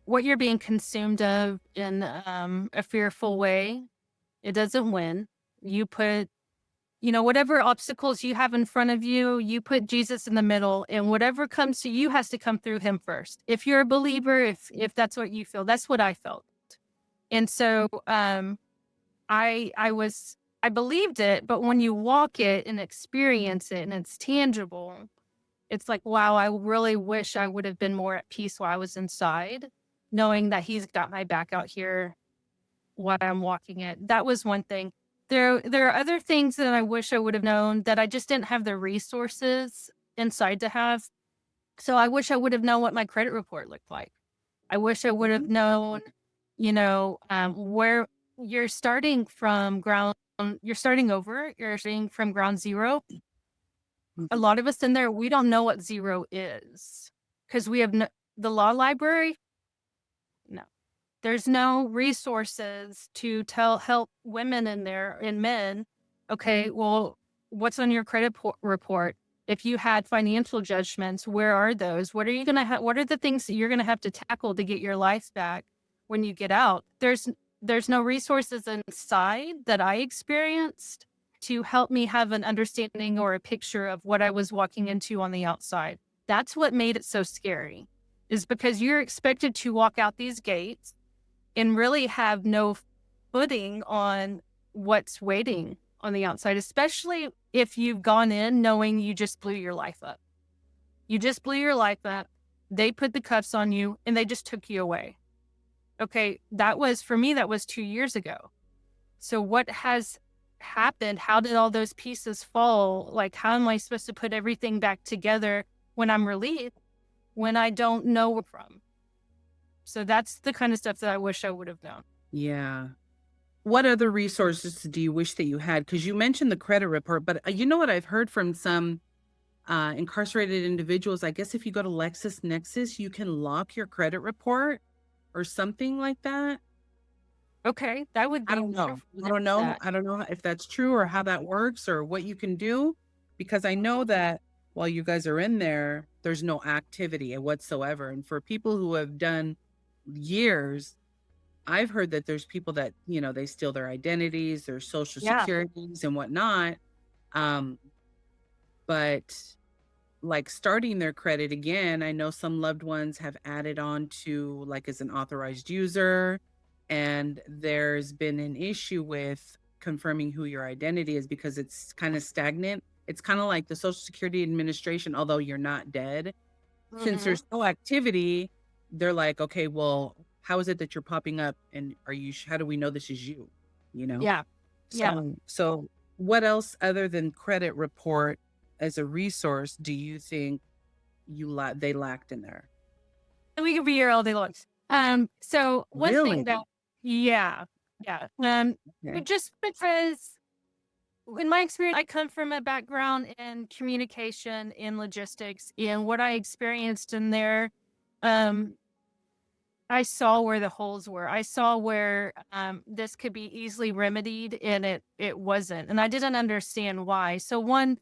what you're being consumed of in a fearful way, it doesn't win. You put, whatever obstacles you have in front of you, you put Jesus in the middle, and whatever comes to you has to come through him first. If you're a believer, if that's what you feel, that's what I felt. And so I believed it, but when you walk it and experience it and it's tangible, it's like, wow, I really wish I would have been more at peace while I was inside, knowing that he's got my back out here while I'm walking it. That was one thing. There are other things that I wish I would have known that I just didn't have the resources inside to have. So I wish I would have known what my credit report looked like. I wish I would have known, where you're starting from ground, you're starting over, you're starting from ground zero. A Mhm. lot of us in there, we don't know what zero is because we have the law library. No, there's no resources to help women in there and men. Okay, well, what's on your credit report? If you had financial judgments, where are those? What are you gonna have? What are the things that you're gonna have to tackle to get your life back when you get out? There's no resources inside that I experienced to help me have an understanding or a picture of what I was walking into on the outside. That's what made it so scary, is because you're expected to walk out these gates and really have no footing on what's waiting on the outside, especially if you've gone in knowing you just blew your life up. You just blew your life up. They put the cuffs on you and they just took you away. Okay, for me, that was 2 years ago. So what has happened? How did all those pieces fall? Like, how am I supposed to put everything back together when I'm relieved, when I don't know where from? So that's the kind of stuff that I wish I would have known. Yeah. What other resources do you wish that you had? Because you mentioned the credit report, but you know what I've heard from some incarcerated individuals? I guess if you go to LexisNexis, you can lock your credit report or something like that. Okay, that would I be don't know. wonderful to have that. I don't know if that's true or how that works or what you can do because I know that. while you guys are in there, there's no activity whatsoever. And for people who have done years, I've heard that there's people that, they steal their identities, their social Yeah. securities and whatnot. Um, but like starting their credit again, I know some loved ones have added on to like as an authorized user, and there's been an issue with confirming who your identity is because it's kind of stagnant. It's kind of like the Social Security Administration, although you're not dead. Since Hmm. there's no activity, they're like, okay, well, how is it that you're popping up, and how do we know this is you? You know? Yeah. Yeah. So what else other than credit report as a resource do you think they lacked in there? We could be here all day long. So one thing Really? that, yeah, yeah. Okay. But just because in my experience, I come from a background in communication, in logistics, and what I experienced in there, um, I saw where the holes were. I saw where this could be easily remedied, and it wasn't, and I didn't understand why. So one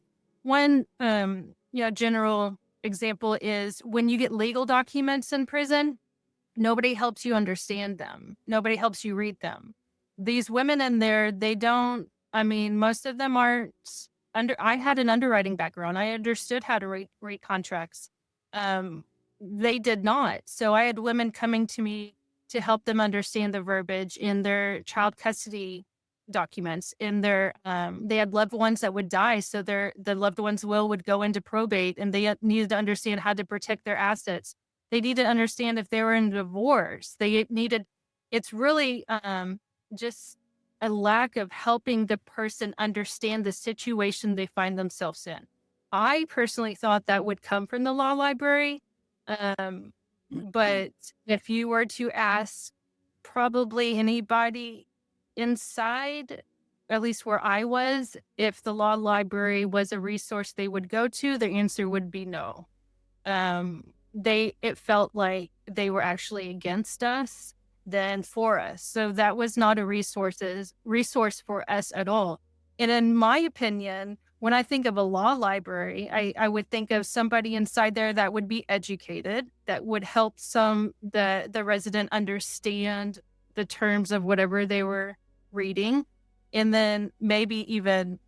general example is when you get legal documents in prison, nobody helps you understand them. Nobody helps you read them. These women in there, they don't, I mean, most of them aren't I had an underwriting background. I understood how to read contracts. Um, they did not. So I had women coming to me to help them understand the verbiage in their child custody documents. In their, they had loved ones that would die, so the loved one's will would go into probate, and they needed to understand how to protect their assets. They need to understand if they were in divorce. They needed it's really, just a lack of helping the person understand the situation they find themselves in. I personally thought that would come from the law library, um, but if you were to ask probably anybody inside, at least where I was, if the law library was a resource they would go to, the answer would be no. It felt like they were actually against us than for us. So that was not a resource for us at all. And in my opinion, when I think of a law library, I would think of somebody inside there that would be educated, that would help the resident understand the terms of whatever they were reading, and then maybe even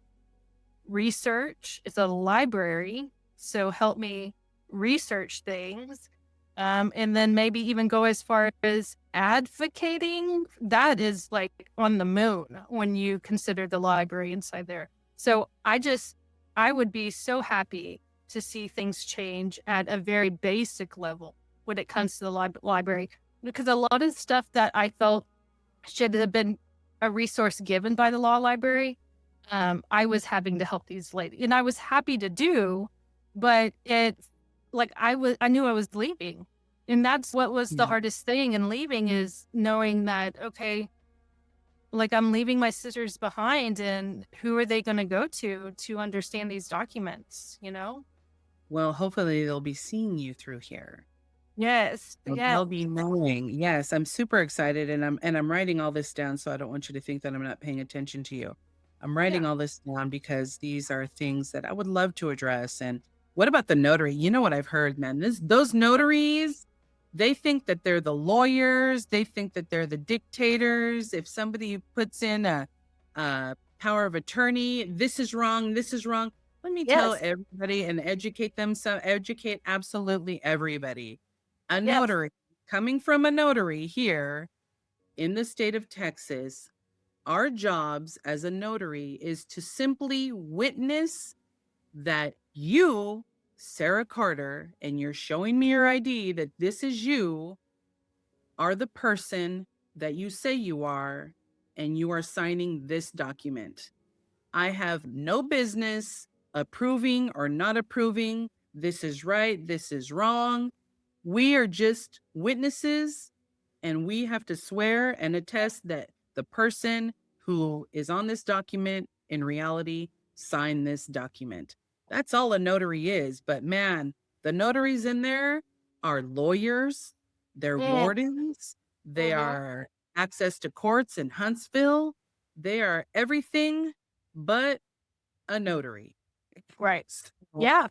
research. It's a library, so help me research things. And then maybe even go as far as advocating. That is like on the moon when you consider the library inside there. So I would be so happy to see things change at a very basic level when it comes to the library, because a lot of stuff that I felt should have been a resource given by the law library, I was having to help these ladies, and I was happy to do, but I knew I was leaving, and that's what was the Yeah. hardest thing in leaving, is knowing that, okay, like, I'm leaving my sisters behind, and who are they going to go to understand these documents? You know? Well, hopefully they'll be seeing you through here. Yes, They'll yes, be knowing. Yes, I'm super excited, and I'm writing all this down, so I don't want you to think that I'm not paying attention to you. I'm yeah, writing all this down because these are things that I would love to address. And what about the notary? You know what I've heard, man? Those notaries, they think that they're the lawyers. They think that they're the dictators. If somebody puts in a power of attorney, this is wrong. This is wrong. Let me tell yes, everybody and educate them. So educate absolutely everybody. A yes, notary, coming from a notary here in the state of Texas, our jobs as a notary is to simply witness that you, Sarah Carter, and you're showing me your ID that this is you, are the person that you say you are, and you are signing this document. I have no business approving or not approving. This is right. This is wrong. We are just witnesses, and we have to swear and attest that the person who is on this document in reality signed this document. That's all a notary is. But man, the notaries in there are lawyers, they're mm, wardens, they mhm, are access to courts in Huntsville. They are everything but a notary. right, So, yeah,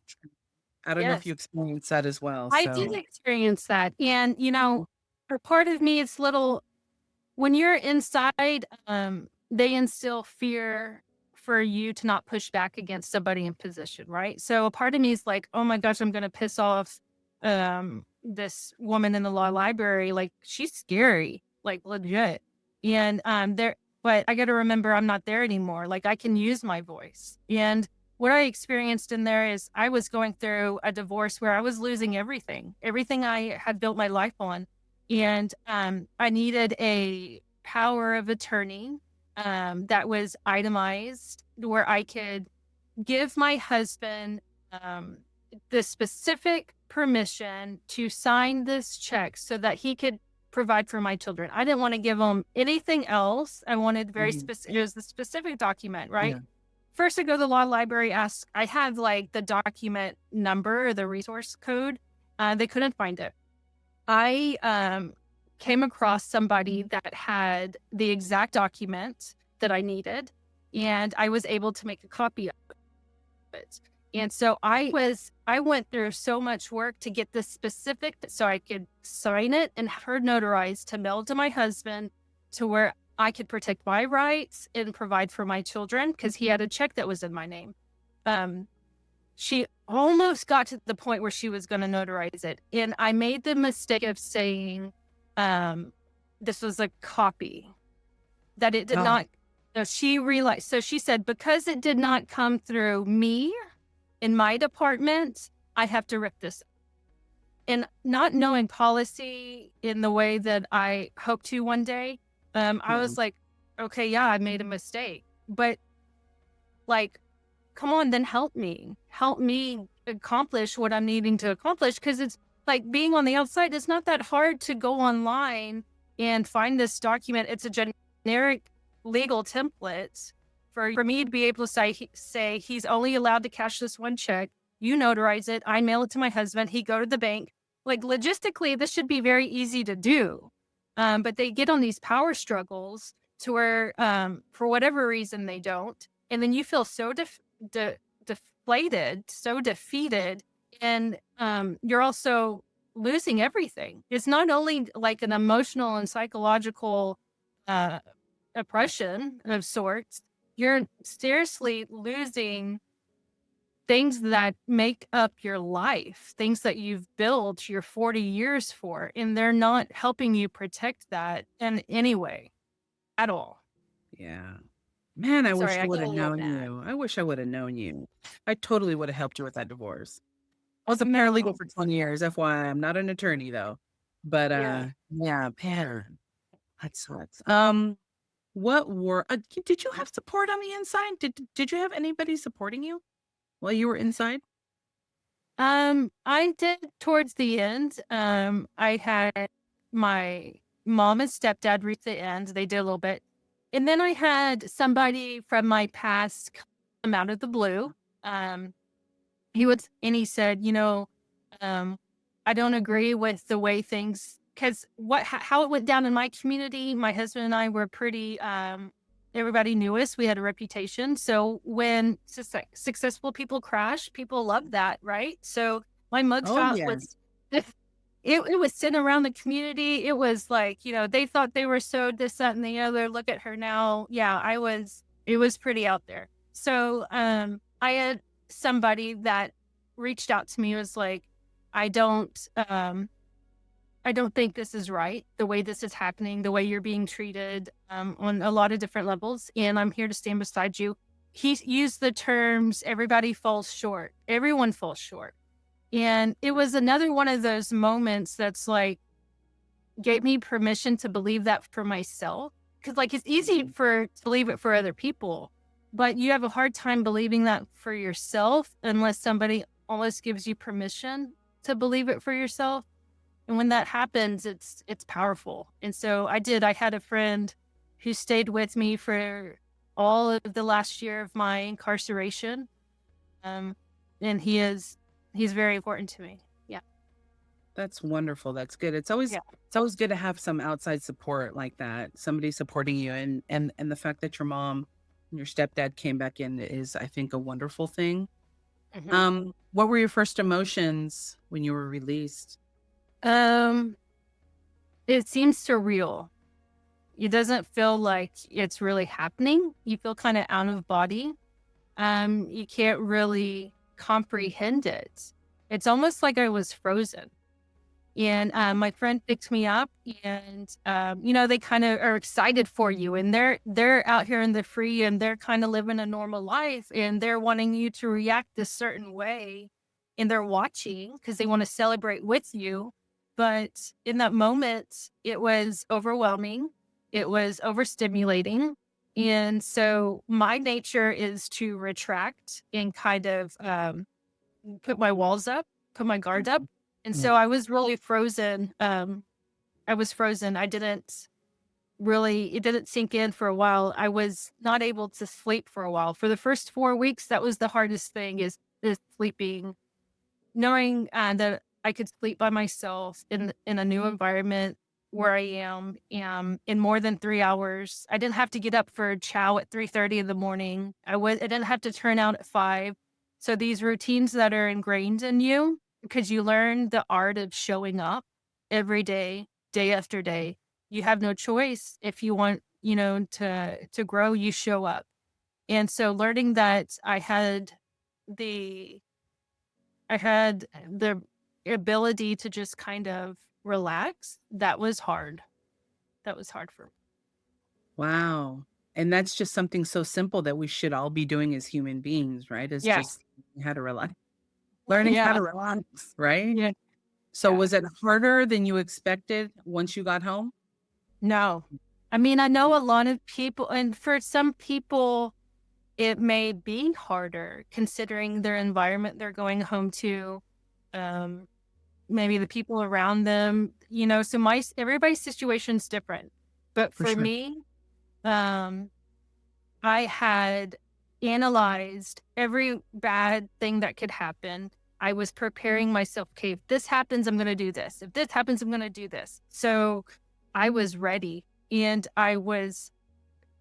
I don't know if Yes. you experienced that as well. I did So, experience that, and, for part of me, it's little when you're inside, they instill fear for you to not push back against somebody in position, right? So a part of me is like, "Oh my gosh, I'm gonna piss off, this woman in the law library, like, she's scary, like, legit." And, but I gotta remember I'm not there anymore, like, I can use my voice. And what I experienced in there is I was going through a divorce where I was losing everything I had built my life on. And, I needed a power of attorney, that was itemized where I could give my husband, um, the specific permission to sign this check so that he could provide for my children. I didn't want to give him anything else. I wanted very mhm, specific, it was the specific document, right? yeah. First, I go to the law library, ask, I had like the document number or the resource code. They couldn't find it. I came across somebody that had the exact document that I needed, and I was able to make a copy of it. And so I went through so much work to get this specific so I could sign it and have her notarized to mail to my husband to where I could protect my rights and provide for my children because he had a check that was in my name. Um, she almost got to the point where she was going to notarize it. And I made the mistake of saying, um, this was a copy, that it did Oh, not. No, she realized. So she said, because it did not come through me in my department, I have to rip this. And not knowing policy in the way that I hope to one day, I yeah. was like, okay, yeah, I made a mistake. But like, come on, then help me accomplish what I'm needing to accomplish. Cause it's like being on the outside, it's not that hard to go online and find this document. It's a generic legal template for me to be able to say he's only allowed to cash this one check. You notarize it. I mail it to my husband. He go to the bank. Like logistically, this should be very easy to do. But they get on these power struggles to where, for whatever reason, they don't. And then you feel so de- deflated, so defeated, and you're also losing everything. It's not only like an emotional and psychological uh, oppression of sorts. You're seriously losing things that make up your life, things that you've built your 40 years for, and they're not helping you protect that in any way at all. Yeah. Man, I wish Sorry, I I would get a have little known mad. you. I wish I would have known you. I totally would have helped you with that divorce. I was a paralegal No. for 20 years, FYI. I'm not an attorney though. But Yeah. yeah, man, that sucks. What were did you have support on the inside? Did you have anybody supporting you while you were inside? I did towards the end. I had my mom and stepdad reach the end. They did a little bit. And then I had somebody from my past come out of the blue. Um, and he said, um, I don't agree with the way things, because how it went down in my community, my husband and I were pretty, everybody knew us. We had a reputation. So when successful people crash, people love that, right? So my Oh mugshot yeah. was, it was sent around the community. It was like, they thought they were so this, that, and the other. Look at her now. Yeah, it was pretty out there. So, I had somebody that reached out to me, was like, I don't, I don't think this is right. The way this is happening, the way you're being treated, on a lot of different levels. And I'm here to stand beside you. He used the terms, everybody falls short. Everyone falls short. And it was another one of those moments that's like, gave me permission to believe that for myself. Cause like it's easy Mhm. to believe it for other people, but you have a hard time believing that for yourself unless somebody almost gives you permission to believe it for yourself. And when that happens, it's powerful. And so I had a friend who stayed with me for all of the last year of my incarceration. Um, and he's very important to me. Yeah. That's wonderful. That's good. Yeah. It's always good to have some outside support like that. Somebody supporting you and the fact that your mom and your stepdad came back in is I think a wonderful thing. Mhm. What were your first emotions when you were released? Um, it seems surreal. It doesn't feel like it's really happening. You feel kind of out of body. You can't really comprehend it. It's almost like I was frozen. And my friend picked me up, and they kind of are excited for you, and they're out here in the free, and they're kind of living a normal life, and they're wanting you to react a certain way, and they're watching because they want to celebrate with you. But in that moment, it was overwhelming. It was overstimulating. And so my nature is to retract and kind of put my walls up, put my guard up. And Yeah. so I was really frozen. I was frozen. I didn't really, it didn't sink in for a while. I was not able to sleep for a while. For the first 4 weeks, that was the hardest thing is sleeping, knowing that I could sleep by myself in a new environment where I am in more than 3 hours. I didn't have to get up for chow at 3:30 in the morning. I didn't have to turn out at 5. So these routines that are ingrained in you, because you learn the art of showing up every day, day after day. You have no choice if you want, to grow, you show up. And so learning that the I had the ability to just kind of relax. That was hard. That was hard for me. Wow. And that's just something so simple that we should all be doing as human beings, right? Is Yeah. just how to relax, learning how Yeah. to relax, right? Yeah. So Yeah. was it harder than you expected once you got home? No. I mean, I know a lot of people, and for some people, it may be harder considering their environment they're going home to, um, maybe the people around them, so everybody's situation's different. But For for sure. me, um, I had analyzed every bad thing that could happen. I was preparing myself. Okay, if this happens, I'm going to do this. If this happens, I'm going to do this. So I was ready, and I was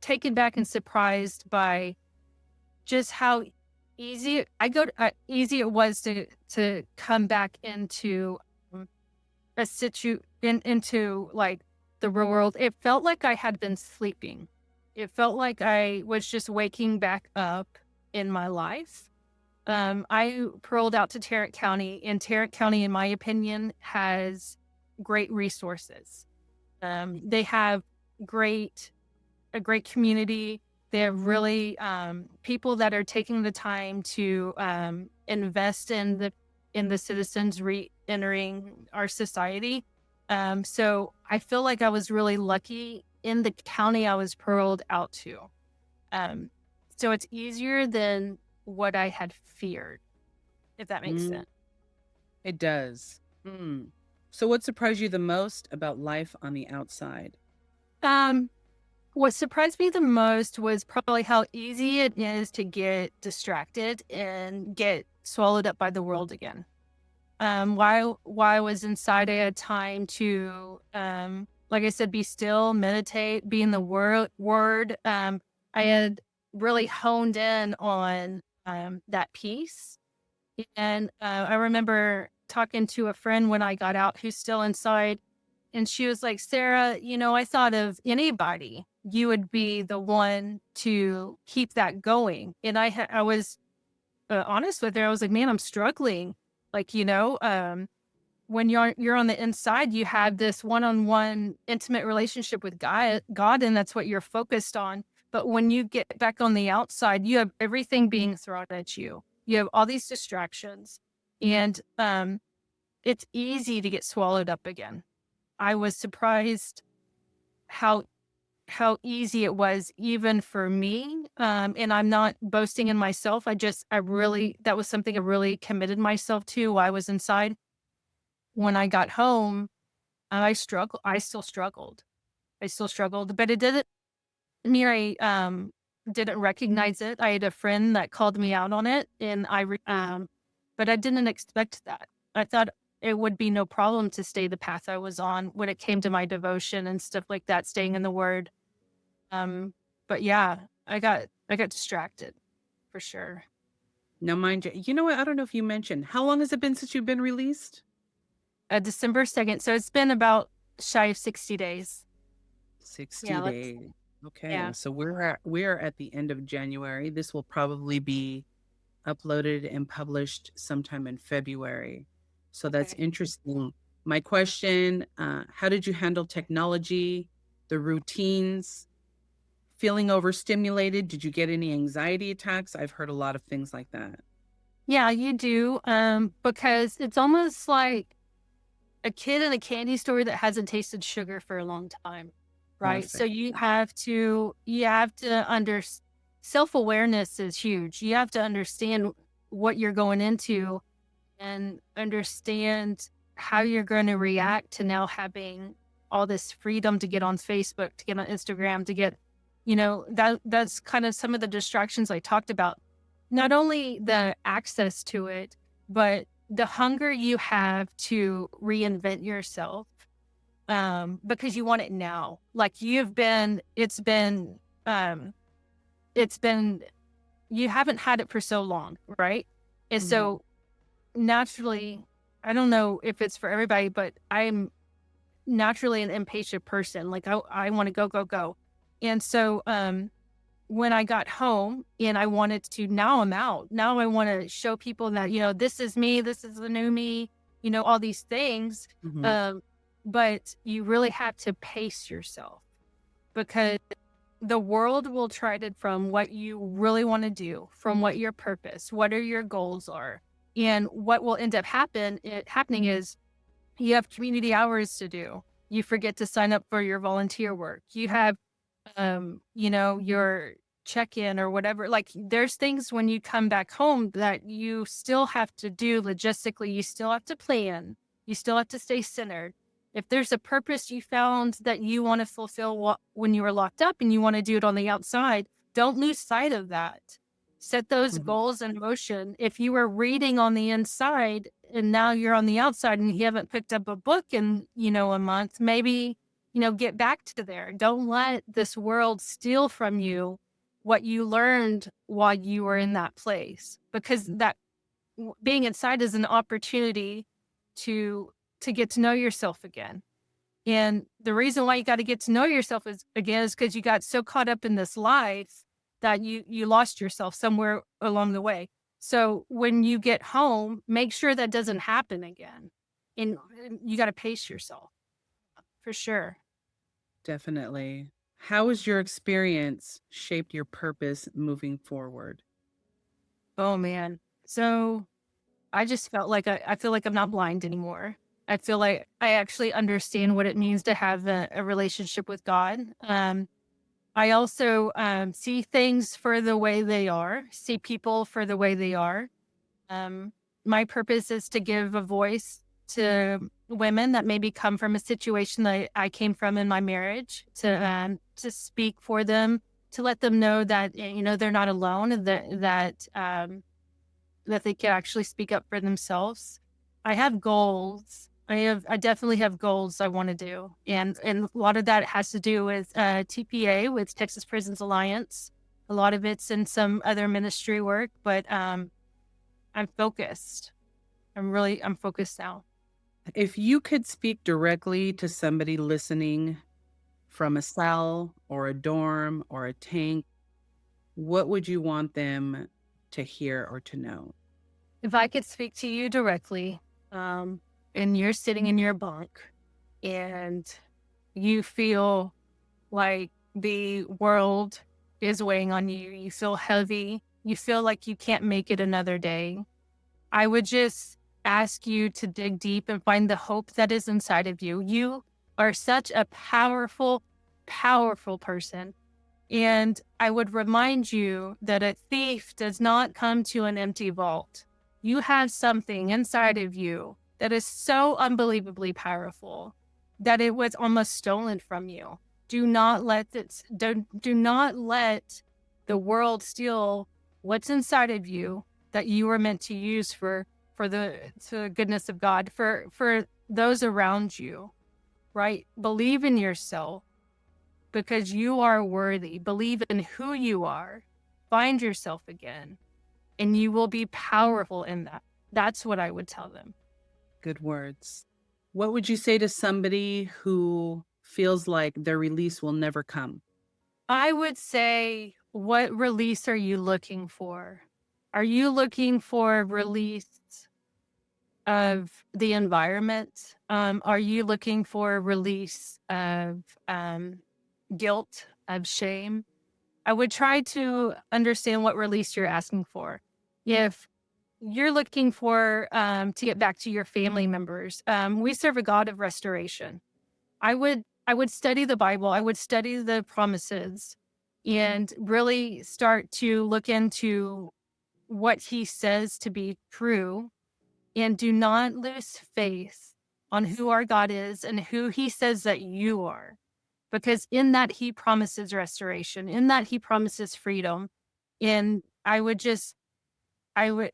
taken back and surprised by just how easy it was to come back into into like the real world. It felt like I had been sleeping. It felt like I was just waking back up in my life. I paroled out to Tarrant County, and Tarrant County, in my opinion, has great resources. They have great a great community. They have really people that are taking the time to invest in the citizens re-entering our society. So I feel like I was really lucky in the county I was paroled out to. Um, so it's easier than what I had feared, if that makes Mm, sense. it does. Mm. So what surprised you the most about life on the outside? Um, what surprised me the most was probably how easy it is to get distracted and get swallowed up by the world again. While I was inside, I had time to, like I said, be still, meditate, be in the word. I had really honed in on that piece. And I remember talking to a friend when I got out who's still inside, and she was like, Sarah, I thought of anybody, you would be the one to keep that going. And I was honest with her. I was like, man, I'm struggling. Like, when you're on the inside, you have this one-on-one intimate relationship with God, and that's what you're focused on. But when you get back on the outside, you have everything being thrown at you. You have all these distractions, and it's easy to get swallowed up again. I was surprised how easy it was even for me. And I'm not boasting in myself. I really that was something I really committed myself to while I was inside. When I got home, I still struggled. I still struggled, but it didn't mean didn't recognize it. I had a friend that called me out on it, and but I didn't expect that. I thought it would be no problem to stay the path I was on when it came to my devotion and stuff like that, staying in the word. Um, but yeah, I got distracted for sure. Now, mind you, you know what? I don't know if you mentioned, how long has it been since you've been released? December 2nd. So it's been about shy of 60 days. 60 Yeah, let's, days. Okay, yeah. so we're at the end of January. This will probably be uploaded and published sometime in February. So that's Okay. interesting. My question, how did you handle technology, the routines, feeling overstimulated? Did you get any anxiety attacks? I've heard a lot of things like that. Yeah, you do. Because it's almost like a kid in a candy store that hasn't tasted sugar for a long time, right? So Perfect. you have to self-awareness is huge. You have to understand what you're going into and understand how you're going to react to now having all this freedom to get on Facebook, to get on Instagram, to get, that's kind of some of the distractions I talked about. Not only the access to it, but the hunger you have to reinvent yourself, because you want it now. Like um, it's been, you haven't had it for so long, right? And Mhm. so naturally, I don't know if it's for everybody, but I'm naturally an impatient person. Like I want to go, go, go. And so, when I got home and I wanted to, now I'm out. Now I want to show people that, this is me, this is the new me, all these things. Mhm. Um, but you really have to pace yourself because the world will try to from what you really want to do, from what your purpose, what are your goals are. And what will end up happening is you have community hours to do. You forget to sign up for your volunteer work. You have your check-in or whatever. Like there's things when you come back home that you still have to do logistically. You still have to plan. You still have to stay centered. If there's a purpose you found that you want to fulfill when you were locked up and you want to do it on the outside, don't lose sight of that. Set those Mhm. goals in motion. If you were reading on the inside and now you're on the outside and you haven't picked up a book in, a month, maybe get back to there. Don't let this world steal from you what you learned while you were in that place, because being inside is an opportunity to get to know yourself again. And the reason why you got to get to know yourself is because you got so caught up in this life that you lost yourself somewhere along the way. So when you get home, make sure that doesn't happen again. And you got to pace yourself for sure. Definitely. How has your experience shaped your purpose moving forward? Oh man. So I just felt like I feel like I'm not blind anymore. I feel like I actually understand what it means to have a relationship with God. I also see things for the way they are, see people for the way they are. Um, my purpose is to give a voice to women that maybe come from a situation that I came from in my marriage, to speak for them, to let them know that they're not alone, and that they can actually speak up for themselves. I have goals. I definitely have goals I want to do. And a lot of that has to do with TPA, with Texas Prisons Alliance. A lot of it's in some other ministry work, but I'm focused. I'm focused now. If you could speak directly to somebody listening from a cell or a dorm or a tank, what would you want them to hear or to know? If I could speak to you directly, um, and you're sitting in your bunk and you feel like the world is weighing on you, you feel heavy, you feel like you can't make it another day, I would just ask you to dig deep and find the hope that is inside of you. You are such a powerful, powerful person. And I would remind you that a thief does not come to an empty vault. You have something inside of you that is so unbelievably powerful that it was almost stolen from you. Do not let the world steal what's inside of you that you were meant to use for the goodness of God, for those around you, right? Believe in yourself because you are worthy. Believe in who you are. Find yourself again. and you will be powerful in that. That's what I would tell them. Good words. What would you say to somebody who feels like their release will never come? I would say, what release are you looking for? Are you looking for release of the environment? Are you looking for release of guilt, of shame? I would try to understand what release you're asking for. If you're looking for to get back to your family members, we serve a God of restoration. I would study the Bible. I would study the promises and really start to look into what he says to be true, and do not lose faith on who our God is and who he says that you are. Because in that he promises restoration, in that he promises freedom. And I would I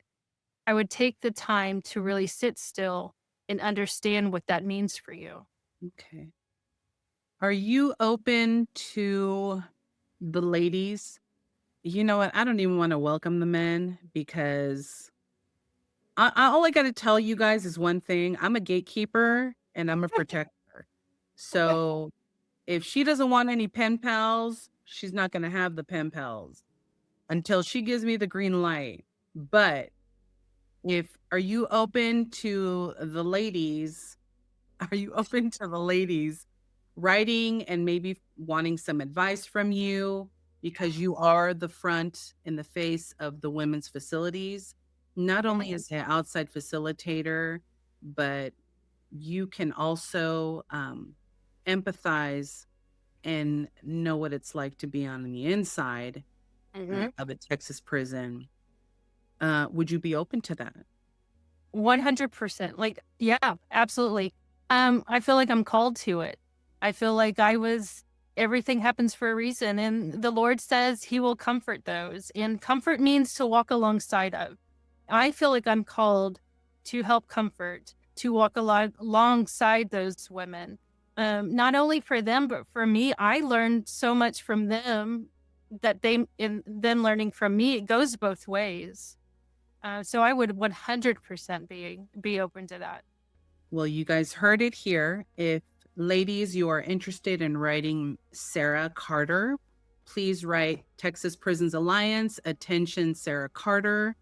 would take the time to really sit still and understand what that means for you. Okay. Are you open to the ladies? You know what? I don't even want to welcome the men because all I got to tell you guys is one thing. I'm a gatekeeper and I'm a protector. So if she doesn't want any pen pals, she's not going to have the pen pals until she gives me the green light. But if are you open to the ladies? Are you open to the ladies writing and maybe wanting some advice from you because you are the front and the face of the women's facilities? Not only as an outside facilitator, but you can also empathize and know what it's like to be on the inside Mhm. of a Texas prison. Would you be open to that? 100%. Like, yeah, absolutely. I feel like I'm called to it. I feel like everything happens for a reason. And the Lord says he will comfort those. And comfort means to walk alongside of. I feel like I'm called to help comfort, to walk alongside those women. Not only for them, but for me. I learned so much from them that in them learning from me, it goes both ways. So I would 100% be open to that. Well, you guys heard it here. If ladies, you are interested in writing Sarah Carter, please write Texas Prisons Alliance, attention Sarah Carter,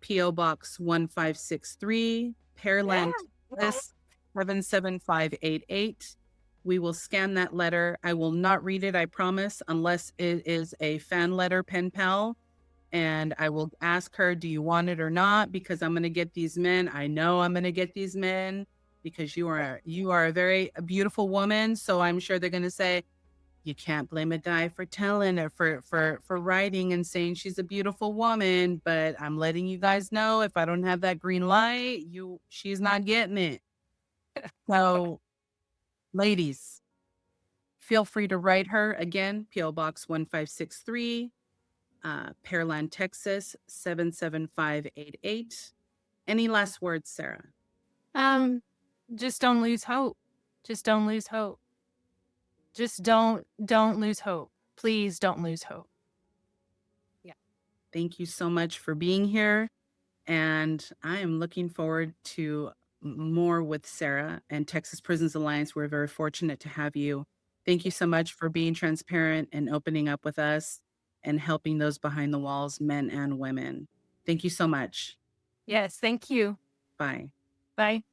P.O. Box 1563, Pearland, Texas 77588. We will scan that letter. I will not read it, I promise, unless it is a fan letter pen pal. And I will ask her, do you want it or not? Because I'm going to get these men. I know I'm going to get these men because you are a very beautiful woman. So I'm sure they're going to say, you can't blame a guy for telling or for writing and saying she's a beautiful woman. But I'm letting you guys know, if I don't have that green light, she's not getting it. So ladies, feel free to write her again, P.O. Box 1563. Pearland, Texas 77588. Any last words, Sarah? Um, just don't lose hope. Just don't lose hope. Just don't lose hope. Please don't lose hope. Yeah. Thank you so much for being here. And I am looking forward to more with Sarah and Texas Prisons Alliance. We're very fortunate to have you. Thank you so much for being transparent and opening up with us and helping those behind the walls, men and women. Thank you so much. Yes. Thank you. Bye. Bye.